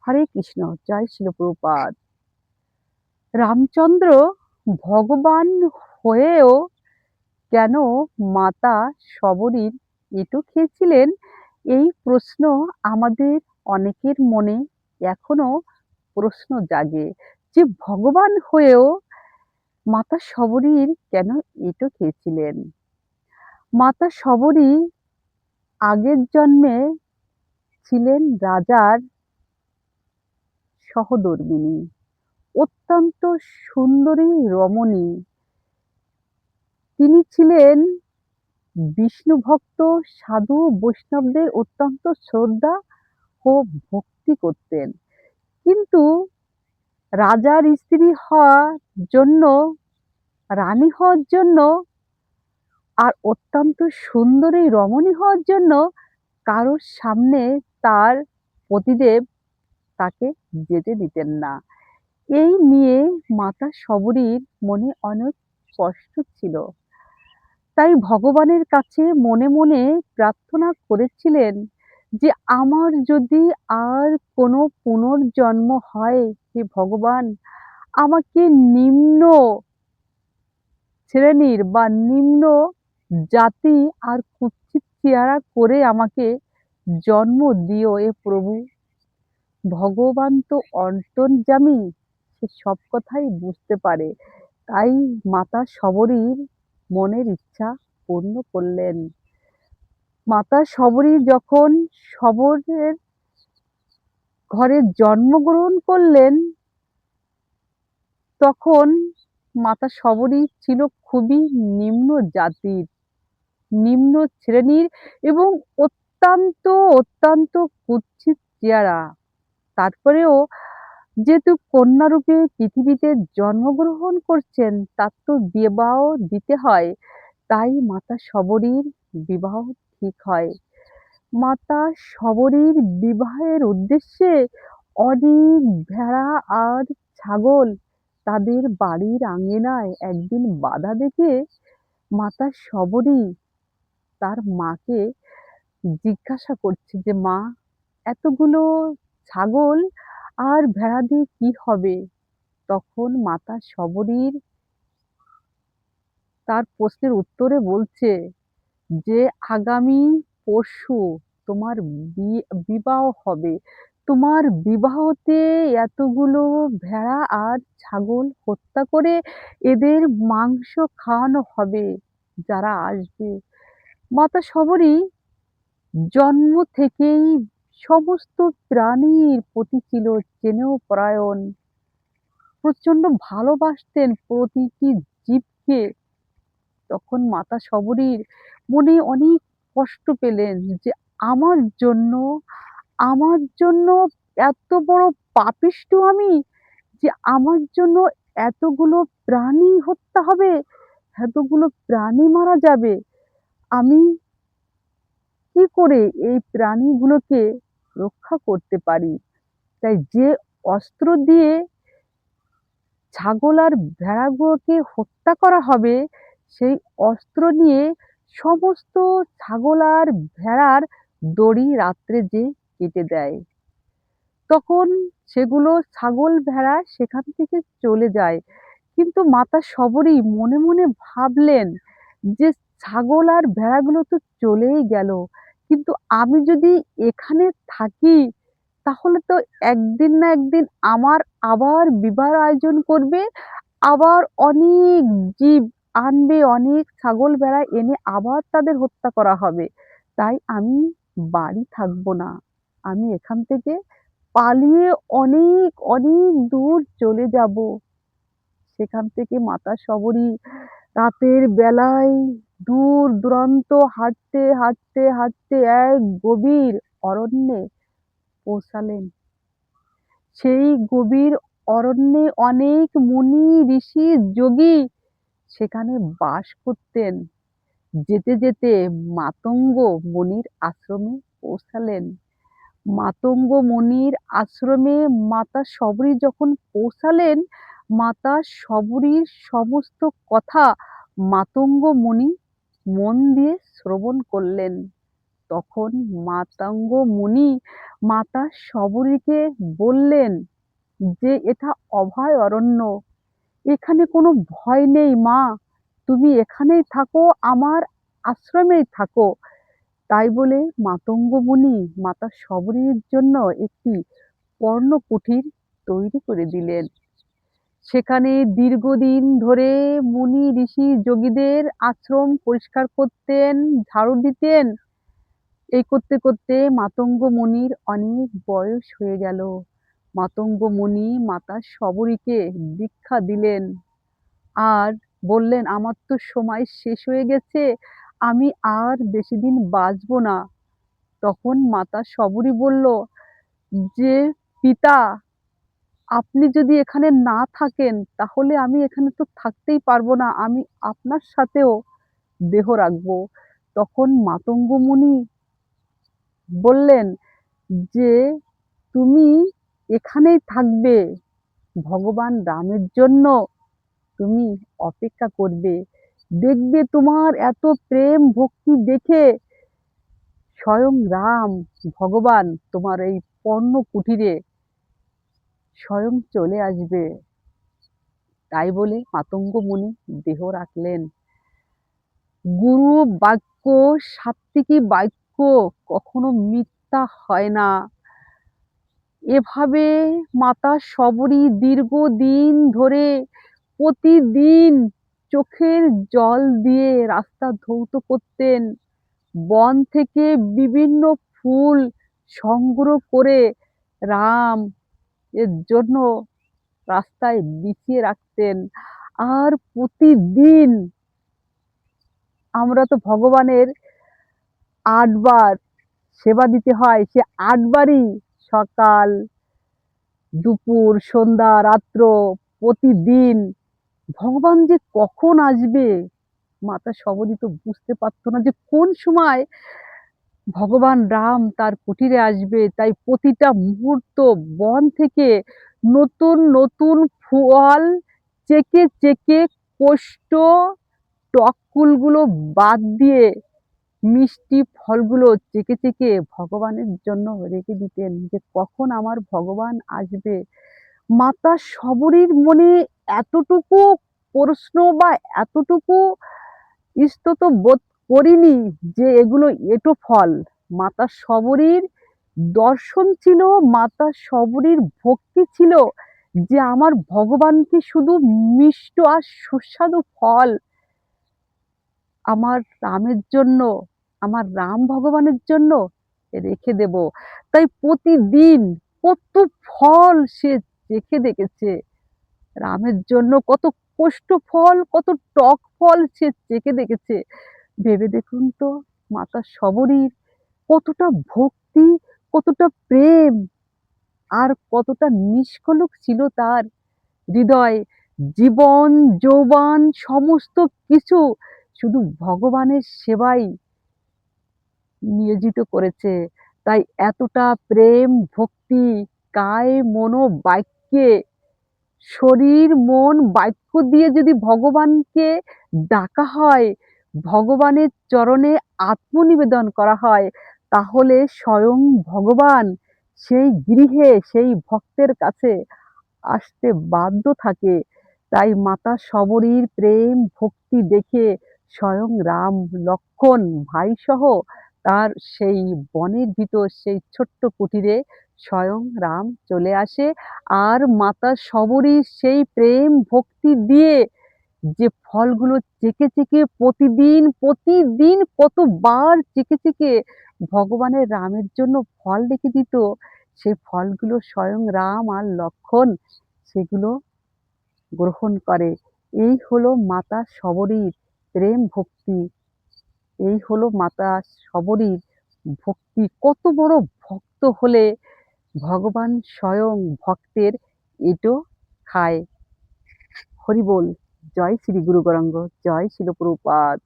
হরে কৃষ্ণ, জয় শিল প্রভুপাদ। রামচন্দ্র ভগবান হয়েও কেন মাতা শবরীর এঁটো খেয়েছিলেন? এই প্রশ্ন আমাদের অনেকের মনে এখনো প্রশ্ন জাগে যে ভগবান হয়েও মাতা শবরীর কেন এঁটো খেয়েছিলেন? মাতা শবরী আগের জন্মে ছিলেন রাজার সহধর্মিণী, অত্যন্ত সুন্দরী রমণী। তিনি ছিলেন বিষ্ণু ভক্ত, সাধু বৈষ্ণবদের অত্যন্ত শ্রদ্ধা ও ভক্তি করতেন। কিন্তু রাজার স্ত্রী হওয়ার জন্য, রানী হওয়ার জন্য আর অত্যন্ত সুন্দরী রমণী হওয়ার জন্য কারোর সামনে তার পতিদেব তাকে যেতে দিতেন না। এই নিয়ে মাতা শবরীর মনে অনেক কষ্ট ছিল। তাই ভগবানের কাছে মনে মনে প্রার্থনা করেছিলেন যে আমার যদি আর কোনো পুনর্জন্ম হয়, হে ভগবান, আমাকে নিম্ন শ্রেণীর বা নিম্ন জাতি আর কুৎসিত চেহারা করে আমাকে জন্ম দিও এ প্রভু। ভগবান তো অন্তর্যামী, সে সব কথাই বুঝতে পারে। তাই মাতা শবরীর মনের ইচ্ছা পূর্ণ করলেন। মাতা শবরী যখন শবরের ঘরে জন্মগ্রহণ করলেন, তখন মাতা শবরী ছিল খুবই নিম্ন জাতির, নিম্ন শ্রেণীর এবং অত্যন্ত অত্যন্ত কুৎসিত চেহারা। তারপরেও যেহেতু কন্যারূপে পৃথিবীতে জন্মগ্রহণ করছেন, তার তো বিবাহ দিতে হয়। তাই মাতা শবরীর বিবাহ ঠিক হয়। মাতা শবরীর বিবাহের উদ্দেশ্যে অনেক ভেড়া আর ছাগল তাদের বাড়ির আঙিনায় একদিন বাঁধা দেখে মাতা শবরী তার মাকে জিজ্ঞাসা করছে যে, মা, এতগুলো ছাগল আর ভেড়া দিয়ে কি হবে? তখন মাতা শবরীর তার প্রশ্নের উত্তরে বলছে যে আগামী পরশু তোমার বিবাহ হবে। তোমার বিবাহতে এতগুলো ভেড়া আর ছাগল হত্যা করে এদের মাংস খাওয়ানো হবে যারা আসবে। মাতা শবরী জন্ম থেকেই সমস্ত প্রাণীর প্রতি ছিল স্নেহপরায়ণ, প্রচন্ড ভালোবাসতেন প্রতিটি জীবকে। তখন মাতা শবরীর মনে অনেক কষ্ট পেলেন যে আমার জন্য, আমার জন্য এত বড় পাপিষ্ঠ আমি, যে আমার জন্য এতগুলো প্রাণী হত্যা হবে, এতগুলো প্রাণী মারা যাবে। আমি কি করে এই প্রাণীগুলোকে রক্ষা করতে পারি? তাই যে অস্ত্র দিয়ে ছাগল আর ভেড়াগুলোকে হত্যা করা হবে, সেই অস্ত্র নিয়ে সমস্ত ছাগল আর ভেড়ার দড়ি রাত্রে যে কেটে দেয়। তখন সেগুলো ছাগল ভেড়া সেখান থেকে চলে যায়। কিন্তু মাতা শবরী মনে মনে ভাবলেন যে ছাগল আর ভেড়াগুলো তো চলেই গেল, কিন্তু আমি যদি এখানে থাকি তাহলে তো একদিন না একদিন আমার আবার বিবাহের আয়োজন করবে, আবার অনেক জীব আনবে, অনেক ছাগল ভেড়া এনে আবার তাদের হত্যা করা হবে। তাই আমি বাড়ি থাকবো না, আমি এখান থেকে পালিয়ে অনেক অনেক দূর চলে যাব। সেখান থেকে মাতা শবরী রাতের বেলায় দূর দূরান্ত হাঁটতে হাঁটতে হাঁটতে এক গভীর অরণ্যে পৌঁছালেন। সেই গভীর অরণ্যে অনেক মুনি ঋষি যোগী সেখানে বাস করতেন। যেতে যেতে মাতঙ্গ মুনির আশ্রমে পৌঁছালেন। মাতঙ্গ মুনির আশ্রমে মাতা শবরী যখন পৌঁছালেন, মাতা শবরীর সমস্ত কথা মাতঙ্গ মুনি মন দিয়ে শ্রবণ করলেন। তখন মাতঙ্গ মুনি মাতা শবরীকে বললেন যে, "এটা অভয় অরণ্য। এখানে কোনো ভয় নেই মা। তুমি এখানেই থাকো, আমার আশ্রমেই থাকো।" তাই বলে মাতঙ্গ মুনি মাতা শবরীর জন্য একটি পর্ণকুটির তৈরি করে দিলেন। সেখানে দীর্ঘদিন ধরে মুনি ঋষি যোগীদের আশ্রম পরিষ্কার করতেন, ঝাড়ু দিতেন। এই করতে করতে মাতঙ্গ মুনির অনেক বয়স হয়ে গেল। মাতঙ্গ মুনি মাতা শবরীকে দীক্ষা দিলেন আর বললেন, "আমার তো সময় শেষ হয়ে গেছে, আমি আর বেশি দিন বাঁচব না।" তখন মাতা শবরী বলল যে, "পিতা, আপনি যদি এখানে না থাকেন তাহলে আমি এখানে তো থাকতেই পারবো না। আমি আপনার সাথেও দেহ রাখবো।" তখন মাতঙ্গ মুনি বললেন যে, "তুমি এখানেই থাকবে। ভগবান রামের জন্য তুমি অপেক্ষা করবে। দেখবে তোমার এত প্রেম ভক্তি দেখে স্বয়ং রাম ভগবান তোমার এই পর্ণকুটিরে স্বয়ং চলে আসবে।" তাই বলে মাতঙ্গ মুনি দেহ রাখলেন। গুরু বাক্য, সাত্ত্বিকী বাক্য কখনো মিথ্যা হয় না। এভাবে মাতা শবরী দীর্ঘদিন ধরে প্রতিদিন চোখের জল দিয়ে রাস্তা ধৌত করতেন। বন থেকে বিভিন্ন ফুল সংগ্রহ করে রাম এর জন্য রাস্তায় বিছিয়ে রাখতেন। আর প্রতিদিন আমরা তো ভগবানের ৮ বার সেবা দিতে হয়। সে ৮ বারই সকাল, দুপুর, সন্ধ্যা, রাত্র প্রতিদিন ভগবান যে কখন আসবে মাতা শবরী তো বুঝতে পারত না যে কোন সময় ভগবান রাম তার কুটিরে আসবে। তাই প্রতিটা মুহূর্ত বন থেকে নতুন নতুন ফল চেকে চেকে কোষ্ঠ টক কুলগুলো বাদ দিয়ে মিষ্টি ফলগুলো চেকে চেকে ভগবানের জন্য রেখে দিতেন যে কখন আমার ভগবান আসবে। মাতা শবরীর মনে এতটুকু প্রশ্ন বা এতটুকু ইস্তত বোধ করিনি যে এগুলো এঁটো ফল। মাতা শবরীর দর্শন ছিল, মাতা শবরীর ভক্তি ছিল যে আমার ভগবানকে শুধু মিষ্ট আর সুস্বাদু ফল আমার রামের জন্য, আমার রাম ভগবানের জন্য রেখে দেব। তাই প্রতিদিন কত ফল সে চেখে দেখেছে। রামের জন্য কত কোষ্ঠ ফল, কত টক ফল সে চেখে দেখেছে। ভেবে দেখুন তো মাতা শবরীর কতটা ভক্তি, কতটা প্রেম আর কতটা নিষ্কলুষ ছিল তার হৃদয়। জীবন, যৌবন সমস্ত কিছু শুধু ভগবানের সেবায় নিয়োজিত করেছে। তাই এতটা প্রেম, ভক্তি কায়, মনো, বাক্যে শরীর, মন, বাক্য দিয়ে যদি ভগবানকে ডাকা হয়, ভগবানের চরণে আত্মনিবেদন করা হয়, তাহলে স্বয়ং ভগবান সেই গৃহে, সেই ভক্তের কাছে আসতে বাধ্য থাকে। তাই মাতা শবরীর প্রেম ভক্তি দেখে স্বয়ং রাম, লক্ষ্মণ ভাইসহ তার সেই বনের ভিতর সেই ছোট্ট কুটিরে স্বয়ং রাম চলে আসে। আর মাতা শবরীর সেই প্রেম ভক্তি দিয়ে যে ফলগুলো চেকে চেকে প্রতিদিন, প্রতিদিন কতবার চেকে চেকে ভগবানের রামের জন্য ফল রেখে দিত, সেই ফলগুলো স্বয়ং রাম আর লক্ষ্মণ সেগুলো গ্রহণ করে। এই হলো মাতা শবরীর প্রেম ভক্তি। এই হলো মাতা শবরীর ভক্তি। কত বড় ভক্ত হলে ভগবান স্বয়ং ভক্তের এঁটো খায়। হরি বল। জয় শ্রী গুরু গৌরাঙ্গ, জয় শিল প্রভুপাদ।